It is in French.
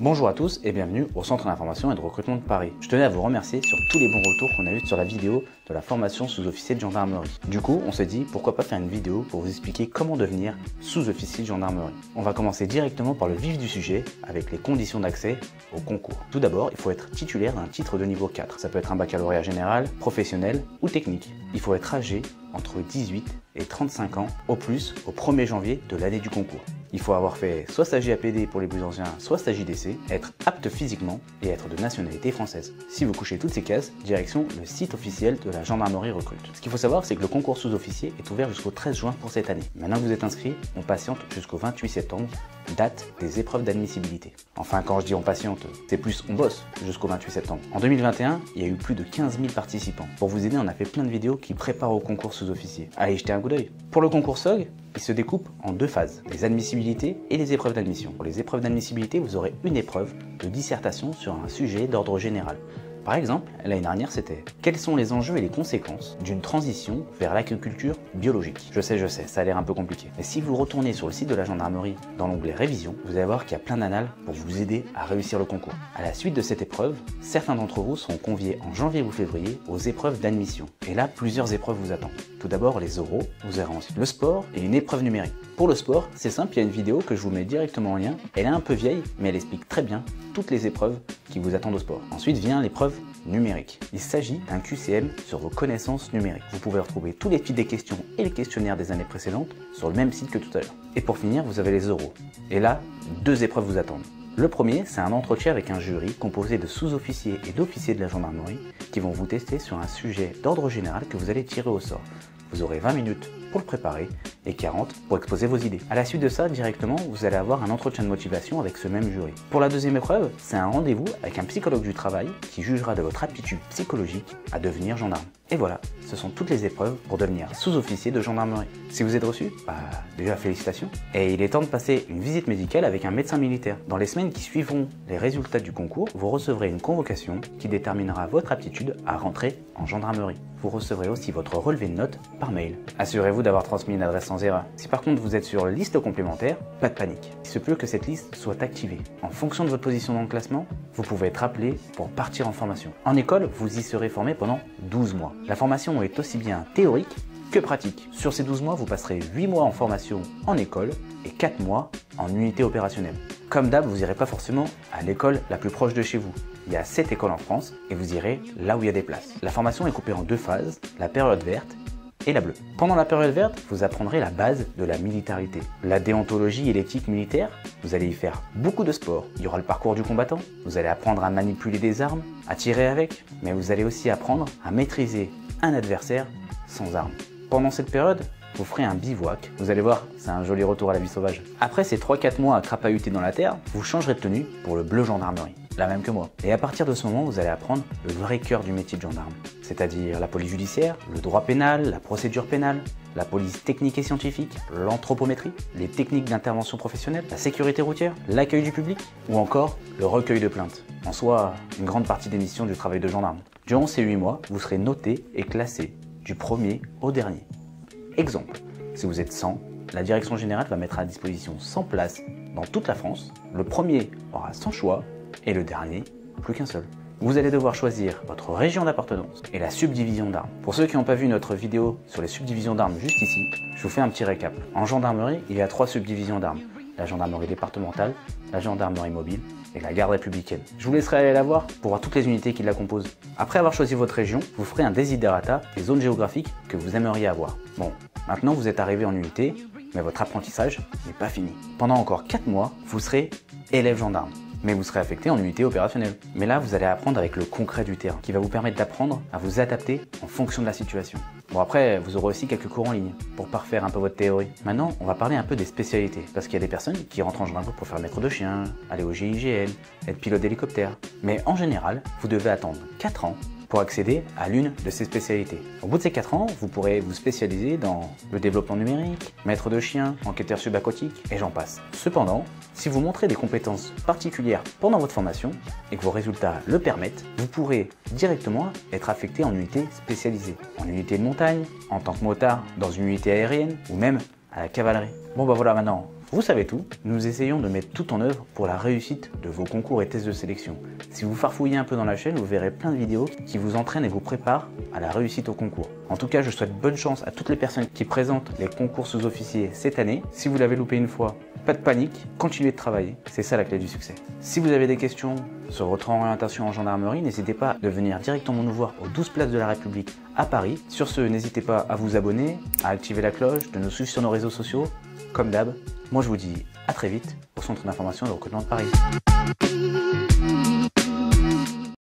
Bonjour à tous et bienvenue au Centre d'information et de recrutement de Paris. Je tenais à vous remercier sur tous les bons retours qu'on a eu sur la vidéo de la formation sous-officier de gendarmerie. Du coup, on s'est dit pourquoi pas faire une vidéo pour vous expliquer comment devenir sous-officier de gendarmerie. On va commencer directement par le vif du sujet avec les conditions d'accès au concours. Tout d'abord, il faut être titulaire d'un titre de niveau 4. Ça peut être un baccalauréat général, professionnel ou technique. Il faut être âgé entre 18 et 35 ans au plus au 1er janvier de l'année du concours. Il faut avoir fait soit stage APD pour les plus anciens, soit stage IDC, être apte physiquement et être de nationalité française. Si vous couchez toutes ces cases, direction le site officiel de la gendarmerie recrute. Ce qu'il faut savoir, c'est que le concours sous-officier est ouvert jusqu'au 13 juin pour cette année. Maintenant que vous êtes inscrit, on patiente jusqu'au 28 septembre, date des épreuves d'admissibilité. Enfin, quand je dis on patiente, c'est plus on bosse jusqu'au 28 septembre. En 2021, il y a eu plus de 15 000 participants. Pour vous aider, on a fait plein de vidéos qui préparent au concours sous-officier. Allez jeter un coup d'œil. Pour le concours SOG, il se découpe en deux phases, les admissibilités et les épreuves d'admission. Pour les épreuves d'admissibilité, vous aurez une épreuve de dissertation sur un sujet d'ordre général. Par exemple, l'année dernière, c'était « Quels sont les enjeux et les conséquences d'une transition vers l'agriculture biologique ?» Je sais, ça a l'air un peu compliqué. Mais si vous retournez sur le site de la gendarmerie, dans l'onglet Révision, vous allez voir qu'il y a plein d'annales pour vous aider à réussir le concours. À la suite de cette épreuve, certains d'entre vous seront conviés en janvier ou février aux épreuves d'admission. Et là, plusieurs épreuves vous attendent. Tout d'abord, les oraux, vous aurez ensuite le sport et une épreuve numérique. Pour le sport, c'est simple, il y a une vidéo que je vous mets directement en lien. Elle est un peu vieille, mais elle explique très bien toutes les épreuves qui vous attendent au sport. Ensuite vient l'épreuve numérique. Il s'agit d'un QCM sur vos connaissances numériques. Vous pouvez retrouver tous les fils des questions et les questionnaires des années précédentes sur le même site que tout à l'heure. Et pour finir, vous avez les oraux. Et là, deux épreuves vous attendent. Le premier, c'est un entretien avec un jury composé de sous-officiers et d'officiers de la gendarmerie qui vont vous tester sur un sujet d'ordre général que vous allez tirer au sort. Vous aurez 20 minutes pour le préparer et 40 pour exposer vos idées. À la suite de ça, directement, vous allez avoir un entretien de motivation avec ce même jury. Pour la deuxième épreuve, c'est un rendez-vous avec un psychologue du travail qui jugera de votre aptitude psychologique à devenir gendarme. Et voilà, ce sont toutes les épreuves pour devenir sous-officier de gendarmerie. Si vous êtes reçu, déjà félicitations. Et il est temps de passer une visite médicale avec un médecin militaire. Dans les semaines qui suivront les résultats du concours, vous recevrez une convocation qui déterminera votre aptitude à rentrer en gendarmerie. Vous recevrez aussi votre relevé de notes par mail. Assurez-vous d'avoir transmis une adresse sans erreur. Si par contre vous êtes sur liste complémentaire, pas de panique. Il se peut que cette liste soit activée. En fonction de votre position dans le classement, vous pouvez être appelé pour partir en formation. En école, vous y serez formé pendant 12 mois. La formation est aussi bien théorique que pratique. Sur ces 12 mois, vous passerez 8 mois en formation en école et 4 mois en unité opérationnelle. Comme d'hab, vous n'irez pas forcément à l'école la plus proche de chez vous. Il y a 7 écoles en France et vous irez là où il y a des places. La formation est coupée en deux phases, la période verte et la bleue. Pendant la période verte, vous apprendrez la base de la militarité, la déontologie et l'éthique militaire. Vous allez y faire beaucoup de sport. Il y aura le parcours du combattant. Vous allez apprendre à manipuler des armes, à tirer avec, mais vous allez aussi apprendre à maîtriser un adversaire sans armes. Pendant cette période, vous ferez un bivouac. Vous allez voir, c'est un joli retour à la vie sauvage. Après ces 3-4 mois à crapahuter dans la terre, vous changerez de tenue pour le bleu gendarmerie. La même que moi. Et à partir de ce moment, vous allez apprendre le vrai cœur du métier de gendarme. C'est-à-dire la police judiciaire, le droit pénal, la procédure pénale, la police technique et scientifique, l'anthropométrie, les techniques d'intervention professionnelle, la sécurité routière, l'accueil du public ou encore le recueil de plaintes. En soi, une grande partie des missions du travail de gendarme. Durant ces 8 mois, vous serez noté et classé du premier au dernier. Exemple, si vous êtes 100, la direction générale va mettre à disposition 100 places dans toute la France. Le premier aura 100 choix et le dernier, plus qu'un seul. Vous allez devoir choisir votre région d'appartenance et la subdivision d'armes. Pour ceux qui n'ont pas vu notre vidéo sur les subdivisions d'armes juste ici, je vous fais un petit récap. En gendarmerie, il y a 3 subdivisions d'armes. La gendarmerie départementale, la gendarmerie mobile et la garde républicaine. Je vous laisserai aller la voir pour voir toutes les unités qui la composent. Après avoir choisi votre région, vous ferez un desiderata des zones géographiques que vous aimeriez avoir. Bon, maintenant vous êtes arrivé en unité, mais votre apprentissage n'est pas fini. Pendant encore 4 mois, vous serez élève gendarme. Mais vous serez affecté en unité opérationnelle. Mais là, vous allez apprendre avec le concret du terrain, qui va vous permettre d'apprendre à vous adapter en fonction de la situation. Bon après, vous aurez aussi quelques cours en ligne, pour parfaire un peu votre théorie. Maintenant, on va parler un peu des spécialités, parce qu'il y a des personnes qui rentrent en gendarmerie pour faire maître de chien, aller au GIGN, être pilote d'hélicoptère. Mais en général, vous devez attendre 4 ans pour accéder à l'une de ces spécialités. Au bout de ces 4 ans, vous pourrez vous spécialiser dans le développement numérique, maître de chien, enquêteur subaquatique, et j'en passe. Cependant, si vous montrez des compétences particulières pendant votre formation et que vos résultats le permettent, vous pourrez directement être affecté en unité spécialisée, en unité de montagne, en tant que motard dans une unité aérienne ou même à la cavalerie. Bon bah voilà, maintenant, Vous savez tout, nous essayons de mettre tout en œuvre pour la réussite de vos concours et tests de sélection. Si vous farfouillez un peu dans la chaîne, vous verrez plein de vidéos qui vous entraînent et vous préparent à la réussite au concours. En tout cas, je souhaite bonne chance à toutes les personnes qui présentent les concours sous-officiers cette année. Si vous l'avez loupé une fois, pas de panique, continuez de travailler, c'est ça la clé du succès. Si vous avez des questions sur votre orientation en gendarmerie, n'hésitez pas de venir directement nous voir aux 12 places de la République à Paris. Sur ce, n'hésitez pas à vous abonner, à activer la cloche, de nous suivre sur nos réseaux sociaux. Comme d'hab, moi je vous dis à très vite au Centre d'information et de recrutement de Paris.